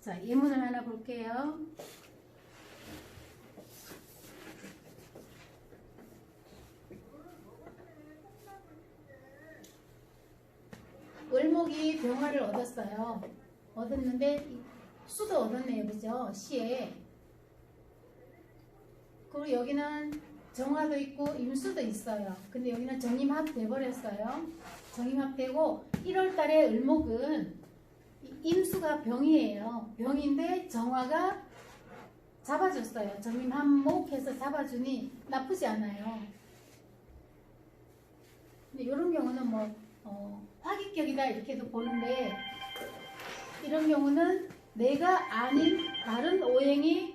자, 예문을 하나 볼게요. 을목이 병화를 얻었어요. 얻었는데 수도 얻었네요. 그죠? 시에. 그리고 여기는 정화도 있고 임수도 있어요. 근데 여기는 정임합 돼버렸어요. 정임합되고 1월달에 을목은 임수가 병이에요. 병인데 정화가 잡아줬어요. 정임합목해서 잡아주니 나쁘지 않아요. 근데 이런 경우는 화기격이다 이렇게도 보는데, 이런 경우는 내가 아닌 다른 오행이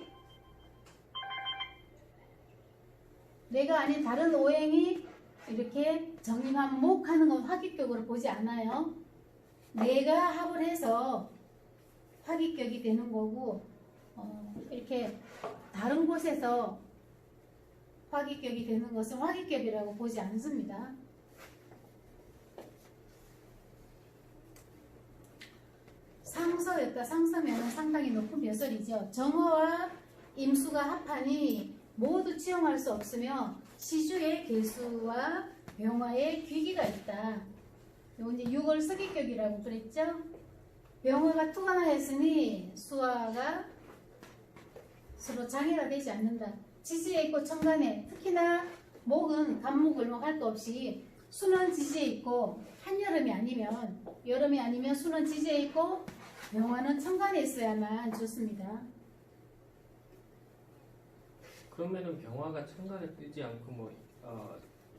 이렇게 정임합목하는 건 화기격으로 보지 않아요. 내가 합을 해서 화기격이 되는 거고, 이렇게 다른 곳에서 화기격이 되는 것은 화기격이라고 보지 않습니다. 상서였다. 상서면 상당히 높은 벼슬이죠. 정화와 임수가 합하니 모두 치용할 수 없으며 시주의 개수와 병화의 귀기가 있다. 이거 이제 6월 서기격이라고 그랬죠. 병화가 투가나 했으니 수화가 서로 장애가 되지 않는다. 지지에 있고 천간에, 특히나 목은 간목을목 할 거 없이 수는 지지에 있고 한여름이 아니면, 여름이 아니면 수는 지지에 있고 병화는 천간에 있어야만 좋습니다. 그러면은 병화가 천간에 뜨지 않고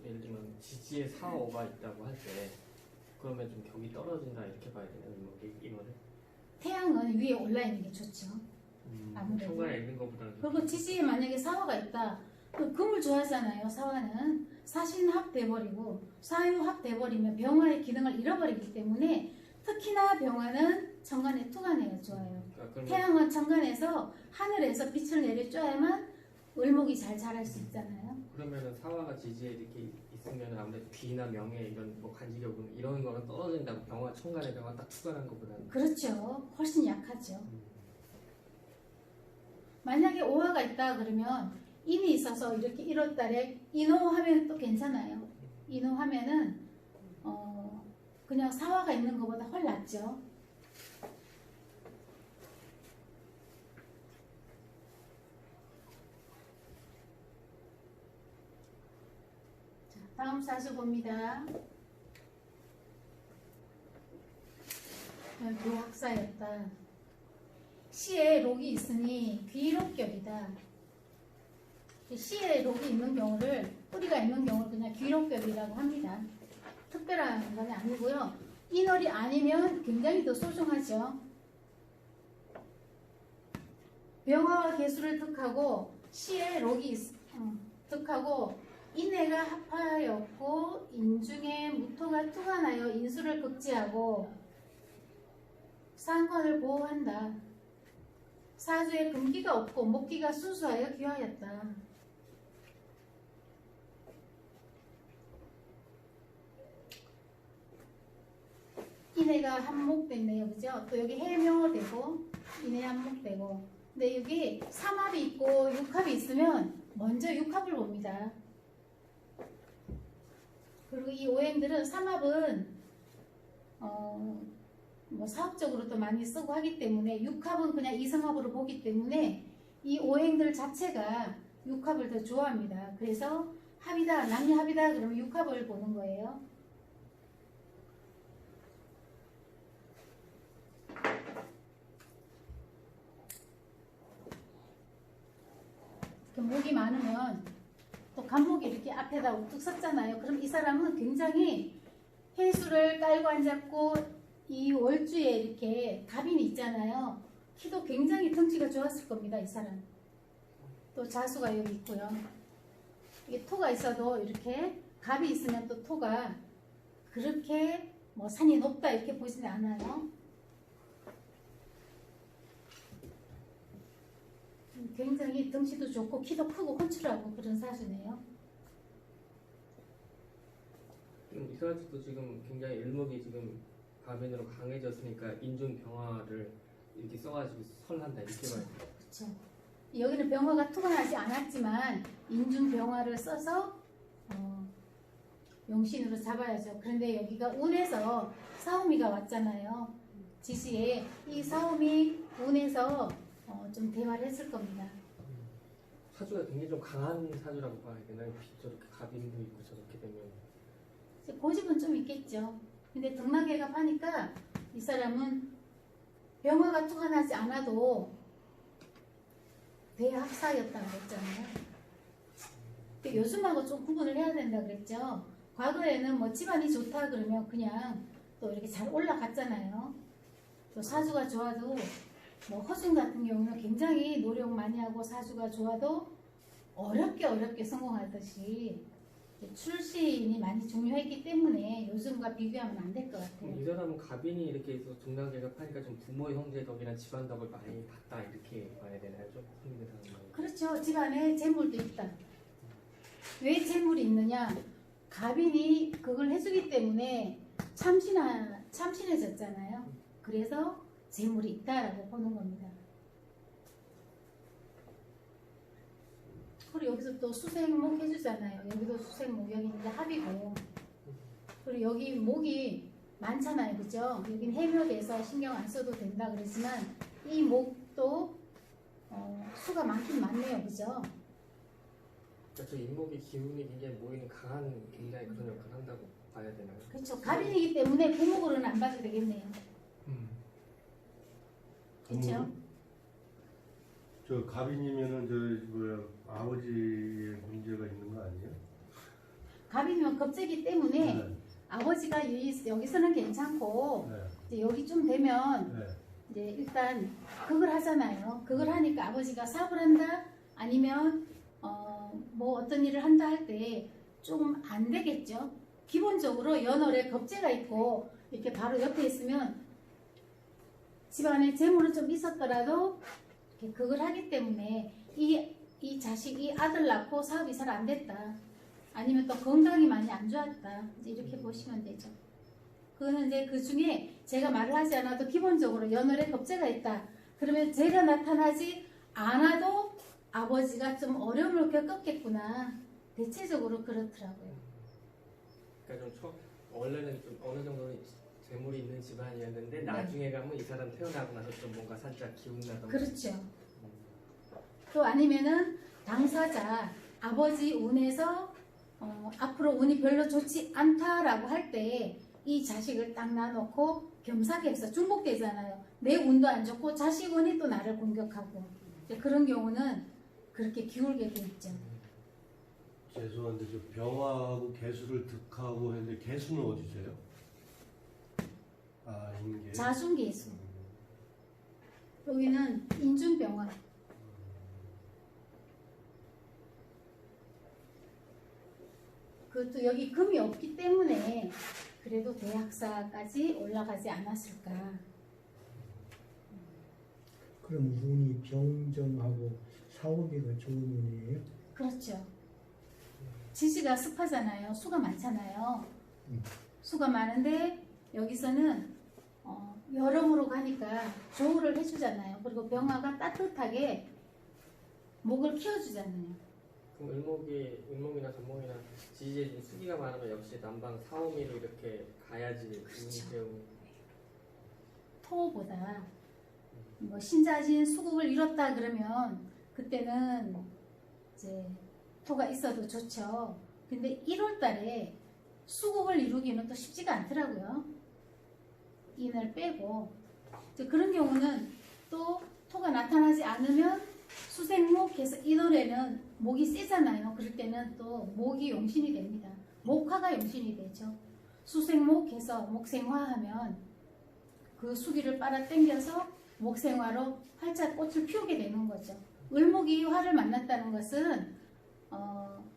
예를 들면 지지에 4, 5가 있다고 할 때 그러면 좀 격이 떨어진다 이렇게 봐야 되나요? 이거를? 태양은 위에 올라 있는 게 좋죠. 아무래도. 천간에 있는 것보다는. 그리고 지지에 만약에 사화가 있다. 그 금을 좋아하잖아요. 사화는 사신합 돼버리고 사유합 돼버리면 병화의 기능을 잃어버리기 때문에 특히나 병화는 천간에 투간해야 좋아요. 그러니까 태양은 천간에서 하늘에서 빛을 내려줘야만 을목이 잘 자랄 수 있잖아요. 그러면은 사화가 지지에 이렇게 있으면 아무래도 귀나 명예 이런 간지력은 이런 거는 떨어진다고, 병화 천간에 병화 딱 투간한 것보다는. 그렇죠. 훨씬 약하죠. 만약에 오화가 있다 그러면 인이 있어서 이렇게 1월달에 인호하면 또 괜찮아요. 인호하면은 그냥 사화가 있는 것보다 훨 낫죠. 자, 다음 사주 봅니다. 교학사였다. 시에 록이 있으니 귀록격이다. 시에 록이 있는 경우를, 뿌리가 있는 경우를 그냥 귀록격이라고 합니다. 특별한 건 아니고요. 인월이 아니면 굉장히 더 소중하죠. 병화와 개수를 득하고 시에 록이 득하고 인해가 합하였고 인중에 무토가 투간하여 인수를 극지하고 상관을 보호한다. 사주에 금기가 없고 목기가 순수하여 귀하였다. 인해가 한목됐네요. 그죠? 또 여기 해묘되고 인해 한목되고, 근데 여기 삼합이 있고 육합이 있으면 먼저 육합을 봅니다. 그리고 이 오행들은 삼합은 사업적으로도 많이 쓰고 하기 때문에 육합은 그냥 이성합으로 보기 때문에 이 오행들 자체가 육합을 더 좋아합니다. 그래서 합이다, 남녀 합이다 그러면 육합을 보는 거예요. 목이 많으면 또 간목이 이렇게 앞에다 우뚝 섰잖아요. 그럼 이 사람은 굉장히 해수를 깔고 앉았고 이 월주에 이렇게 갑인이 있잖아요. 키도 굉장히 덩치가 좋았을 겁니다. 이 사람. 또 자수가 여기 있고요. 이게 토가 있어도 이렇게 갑이 있으면 또 토가 그렇게 산이 높다 이렇게 보지는 않아요. 굉장히 덩치도 좋고 키도 크고 훤칠하고 그런 사주네요. 이 사주도 지금 굉장히 을목이 지금 가변으로 강해졌으니까 인중 병화를 이렇게 써가지고 설한다 이렇게 그쵸. 봐야 돼. 그렇죠. 여기는 병화가 투과하지 않았지만 인중 병화를 써서 용신으로 잡아야죠. 그런데 여기가 운에서 사오미가 왔잖아요. 지시에 이 사오미 운에서 좀 대화를 했을 겁니다. 사주가 굉장히 좀 강한 사주라고 봐야 되나요? 저렇게 갑인도 있고 저렇게 되면 이제 고집은 좀 있겠죠. 근데 등락해가 파니까 이 사람은 병화가 투과하지 않아도 대합사였다고 그랬잖아요. 근데 요즘하고 좀 구분을 해야 된다 그랬죠. 과거에는 뭐 집안이 좋다 그러면 그냥 또 이렇게 잘 올라갔잖아요. 또 사주가 좋아도 뭐 허준 같은 경우는 굉장히 노력 많이 하고 사주가 좋아도 어렵게 성공하듯이 출신이 많이 중요했기 때문에 요즘과 비교하면 안 될 것 같아요. 이 사람은 갑인이 이렇게 해서 등락해가 파니까 좀 부모 형제 덕이나 집안 덕을 많이 봤다 이렇게 봐야 되나요? 좀 흥미를 하는 거. 그렇죠. 집안에 재물도 있다. 왜 재물이 있느냐? 갑인이 그걸 해주기 때문에 참신해졌잖아요. 그래서 재물이 있다라고 보는 겁니다. 그리고 여기서 또 수생목 해주잖아요. 여기도 수생목, 여기 이제 합이고. 그리고 여기 목이 많잖아요. 그죠? 여긴 해묘돼서 신경 안 써도 된다 그러지만 이 목도 수가 많긴 많네요. 그죠? 그러니까 저 인목의 기운이 굉장히 모이는 강한 굉장히 그런 역할을 한다고 봐야 되나요? 그렇죠. 갑인이기 때문에 부목으로는 안 봐도 되겠네요. 그렇죠? 저 갑인이면은 저 뭐야 아버지의 문제가 있는 거 아니에요? 갑이면 겁재기 때문에 네. 아버지가 여기서는 괜찮고 네. 이제 여기 좀 되면 네. 이제 일단 그걸 하잖아요. 그걸 하니까 아버지가 사업을 한다 아니면 뭐 어떤 일을 한다 할 때 좀 안 되겠죠. 기본적으로 연월에 겁재가 있고 이렇게 바로 옆에 있으면 집안에 재물은 좀 있었더라도 이렇게 그걸 하기 때문에 이 자식이 아들 낳고 사업이 잘 안 됐다. 아니면 또 건강이 많이 안 좋았다. 이제 이렇게 보시면 되죠. 그거는 이제 그 중에 제가 말을 하지 않아도 기본적으로 연월에 겁재가 있다. 그러면 제가 나타나지 않아도 아버지가 좀 어려움을 겪었겠구나. 대체적으로 그렇더라고요. 그러니까 좀 원래는 좀 어느 정도는 재물이 있는 집안이었는데 나중에 가면 이 사람 태어나고 나서 좀 뭔가 살짝 기운나던가. 그렇죠. 또 아니면은 당사자 아버지 운에서 앞으로 운이 별로 좋지 않다라고 할 때 이 자식을 딱 놔놓고 겸사겸사 중복되잖아요. 내 운도 안 좋고 자식 운이 또 나를 공격하고 이제 그런 경우는 그렇게 기울게 돼 있죠. 죄송한데 저 병화하고 개수를 득하고 했는데 개수는 어디서요? 아 인계. 자순계수. 여기는 인중병화. 그것도 여기 금이 없기 때문에 그래도 대학사까지 올라가지 않았을까. 그럼 운이 병정하고 사오미가 좋은 운이에요? 그렇죠. 지지가 습하잖아요. 수가 많잖아요. 수가 많은데 여기서는 여름으로 가니까 조우를 해주잖아요. 그리고 병화가 따뜻하게 목을 키워주잖아요. 그럼 을목이나 전목이나 지지에 좀 수기가 많으면 역시 남방 사오미로 이렇게 가야지 그렇죠. 배우. 토보다 뭐 신자진 수국을 이뤘다 그러면 그때는 이제 토가 있어도 좋죠. 근데 1월 달에 수국을 이루기는 또 쉽지가 않더라고요. 인을 빼고 이제 그런 경우는 또 토가 나타나지 않으면 수생목해서 이 노래는 목이 세잖아요. 그럴 때는 또 목이 용신이 됩니다. 목화가 용신이 되죠. 수생목해서 목생화하면 그 수기를 빨아 당겨서 목생화로 활짝 꽃을 피우게 되는 거죠. 을목이 화를 만났다는 것은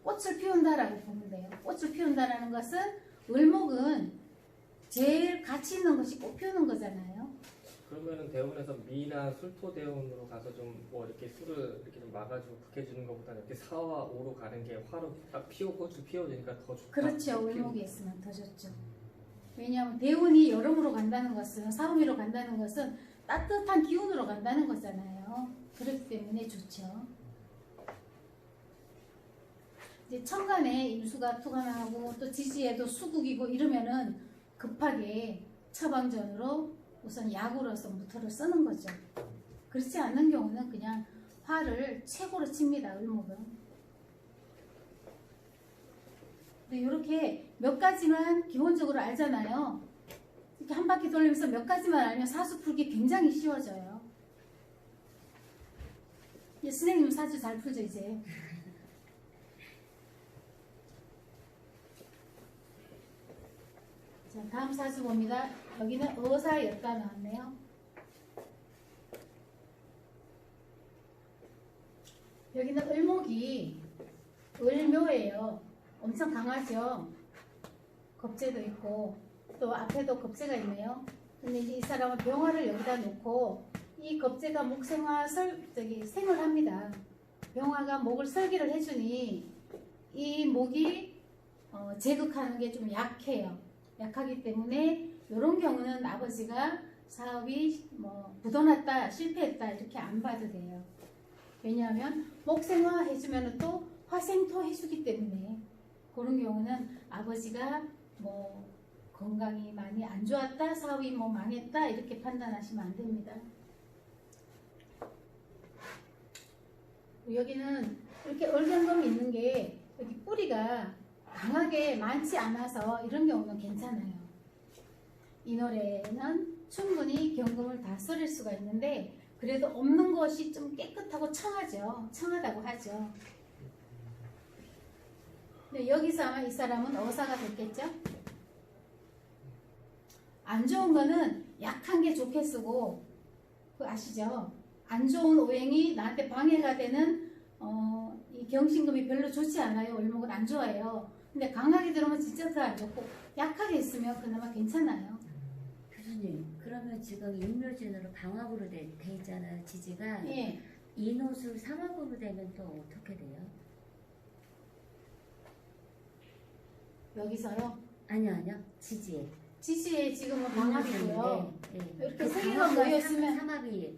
꽃을 피운다라고 보면 돼요. 꽃을 피운다라는 것은 을목은 제일 가치 있는 것이 꽃 피우는 거잖아요. 그러면은 대운에서 미나 술토 대운으로 가서 좀 뭐 이렇게 술을 이렇게 좀 막아주고 극해주는 것보다는 이렇게 사와 오로 가는 게 화로 딱 꽃을 피워주니까 더 좋다. 그렇죠. 을목이 있으면 더 좋죠. 왜냐하면 대운이 여름으로 간다는 것은 사오미로 간다는 것은 따뜻한 기운으로 간다는 거잖아요. 그렇기 때문에 좋죠. 이제 천간에 임수가 투관하고 또 지지에도 수국이고 이러면은 급하게 처방전으로 우선 약으로서 무토를 쓰는 거죠. 그렇지 않는 경우는 그냥 화를 최고로 칩니다. 을목은. 근데 이렇게 몇 가지만 기본적으로 알잖아요. 이렇게 한 바퀴 돌리면서 몇 가지만 알면 사주 풀기 굉장히 쉬워져요. 이제 선생님 사주 잘 풀죠 이제. 자, 다음 사주 봅니다. 여기는 어사였다 나왔네요. 여기는 을목이 을묘예요. 엄청 강하죠. 겁재도 있고 또 앞에도 겁재가 있네요. 근데 이제 이 사람은 병화를 여기다 놓고 이 겁재가 목생화 생을 합니다. 병화가 목을 설기를 해주니 이 목이 제극하는 게 좀 약해요. 약하기 때문에 이런 경우는 아버지가 사업이 부도났다 실패했다 이렇게 안 봐도 돼요. 왜냐하면 목생화 해주면 또 화생토 해주기 때문에 그런 경우는 아버지가 건강이 많이 안 좋았다 사업이 망했다 이렇게 판단하시면 안 됩니다. 여기는 이렇게 얼경금이 있는 게 여기 뿌리가 강하게 많지 않아서 이런 경우는 괜찮아요. 이 노래는 충분히 경금을 다 썰을 수가 있는데 그래도 없는 것이 좀 깨끗하고 청하죠. 청하다고 하죠. 근데 여기서 아마 이 사람은 어사가 됐겠죠? 안 좋은 거는 약한 게 좋게 쓰고 그거 아시죠? 안 좋은 오행이 나한테 방해가 되는 이 경신금이 별로 좋지 않아요. 을목은 안 좋아해요. 근데 강하게 들어오면 진짜 더 안 좋고 약하게 있으면 그나마 괜찮아요. 교수님, 그러면 지금 인묘진으로 방합으로 돼 있잖아요. 지지가 예. 인호수 삼합으로 되면 또 어떻게 돼요? 여기서요. 아니요. 지지에. 지지에 지금은 방합이고요. 예. 이렇게 세 개가 모였으면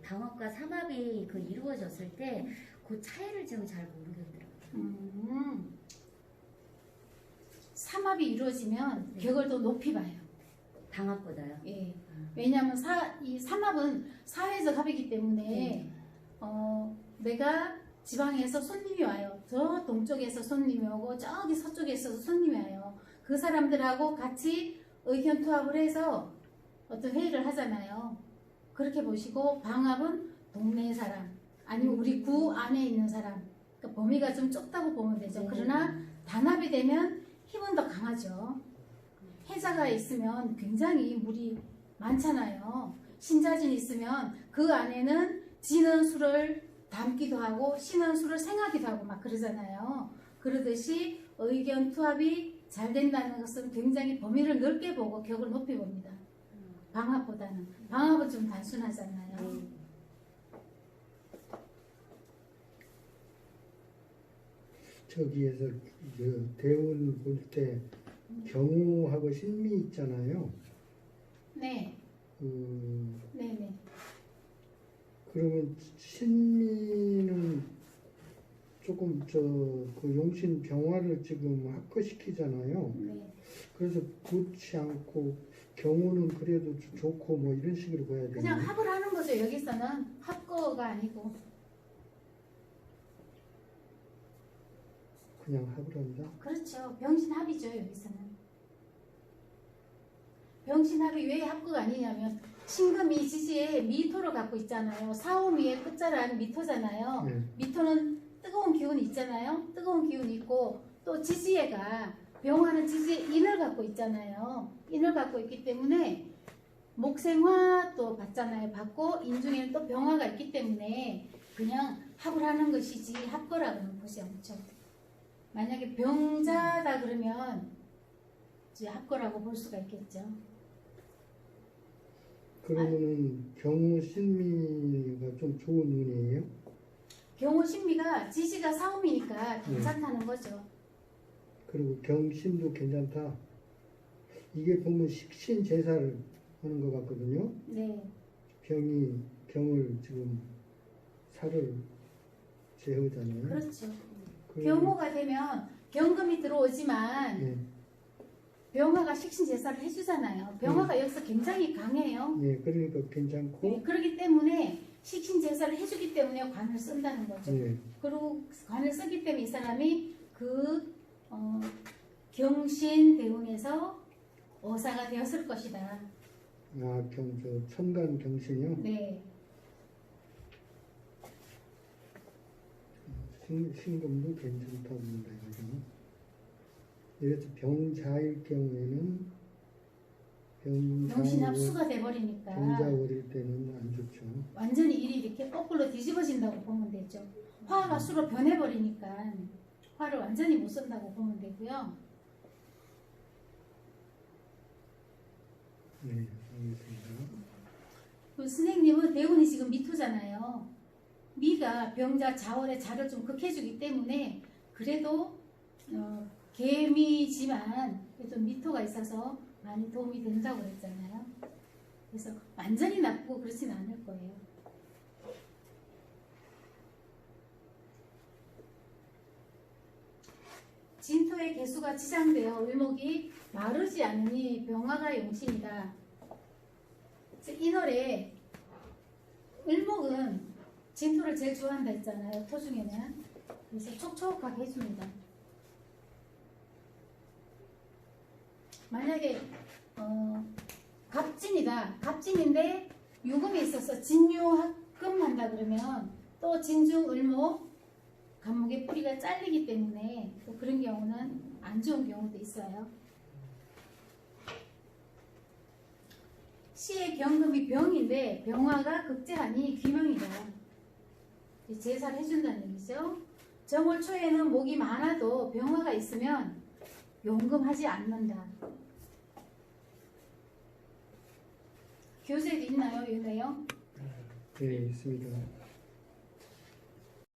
방합과 삼합이 그 이루어졌을 때 그 차이를 지금 잘 모르겠더라고요. 삼합이 이루어지면 네. 격을 더 높이 봐요. 방합보다요. 예. 왜냐하면 이 삼합은 사회적 합이기 때문에 네. 내가 지방에서 손님이 와요. 저 동쪽에서 손님이 오고 저기 서쪽에서 손님이 와요. 그 사람들하고 같이 의견 투합을 해서 어떤 회의를 하잖아요. 그렇게 보시고 방합은 동네 사람 아니면 우리 구 안에 있는 사람 그러니까 범위가 좀 좁다고 보면 되죠. 네. 그러나 단합이 되면 힘은 더 강하죠. 해자가 있으면 굉장히 물이 많잖아요. 신자진이 있으면 그 안에는 지는 수를 담기도 하고 쉬는 수를 생하기도 하고 막 그러잖아요. 그러듯이 의견 투합이 잘 된다는 것은 굉장히 범위를 넓게 보고 격을 높이 봅니다. 방합보다는. 방합은 좀 단순하잖아요. 저기에서 대운 볼 때 경우하고 신미 있잖아요. 네. 네네. 그러면 신미는 조금 그 용신 병화를 지금 합거시키잖아요. 네. 그래서 좋지 않고 경우는 그래도 좋고 뭐 이런 식으로 봐야 되나요? 그냥 합을 하는 거죠. 여기서는 합거가 아니고. 그냥 합을 한다? 그렇죠. 병신합이죠. 여기서는. 병신합이 왜 합거가 아니냐면 신금이 지지에 미토를 갖고 있잖아요. 사오미의 끝자란 미토잖아요. 네. 미토는 뜨거운 기운이 있잖아요. 뜨거운 기운이 있고 또 지지애가 병화는 지지에 인을 갖고 있잖아요. 인을 갖고 있기 때문에 목생화 또 받잖아요. 받고 인 중에는 또 병화가 있기 때문에 그냥 합을 하는 것이지 합거라고는 보지 않죠. 만약에 병자다 그러면 이제 합거라고 볼 수가 있겠죠. 그러면은 경우 신미가 좀 좋은 운이에요? 경우 신미가 지지가 사오미니까 괜찮다는 거죠. 그리고 경신도 괜찮다. 이게 보면 식신 제사를 하는 것 같거든요. 네. 병을 지금 살을 제어잖아요. 그렇죠. 그- 병호가 되면 병금이 들어오지만 예, 병화가 식신 제사를 해주잖아요. 병화가 여기서 굉장히 강해요. 예, 그러니까 괜찮고, 네, 그렇기 때문에 식신 제사를 해주기 때문에 관을 쓴다는 거죠. 예, 그리고 관을 쓰기 때문에 이 사람이 경신 대운에서 어사가 되었을 것이다. 천간 경신이요. 네, 신금도 괜찮다고 봅니다. 이래서 병자일 경우에는 병신 합수가 돼버리니까 병자 어릴 때는 안 좋죠. 완전히 일이 이렇게 거꾸로 뒤집어진다고 보면 되죠. 화가 수로 변해버리니까 화를 완전히 못 쓴다고 보면 되고요. 네, 알겠습니다. 그 선생님은 대운이 지금 미토잖아요. 미가 병자 자월의 자를 좀 극해주기 때문에 그래도 개미지만 그래도 미토가 있어서 많이 도움이 된다고 그랬잖아요. 그래서 완전히 나쁘고 그렇지는 않을 거예요. 진토의 개수가 지장되어 을목이 마르지 않으니 병화가 용신이다. 이월에 을목은 진토를 제일 좋아한다 했잖아요. 토 중에는. 그래서 촉촉하게 해줍니다. 만약에 갑진이다. 갑진인데 유금이 있어서 진유합금 한다 그러면 또 진중 을목 간목의 뿌리가 잘리기 때문에 또 그런 경우는 안 좋은 경우도 있어요. 시의 경금이 병인데 병화가 극제하니 귀명이다. 제사를 해준다는 얘기죠. 정월 초에는 목이 많아도 병화가 있으면 용금하지 않는다. 교재도 있나요? 이 내용? 네, 있습니다.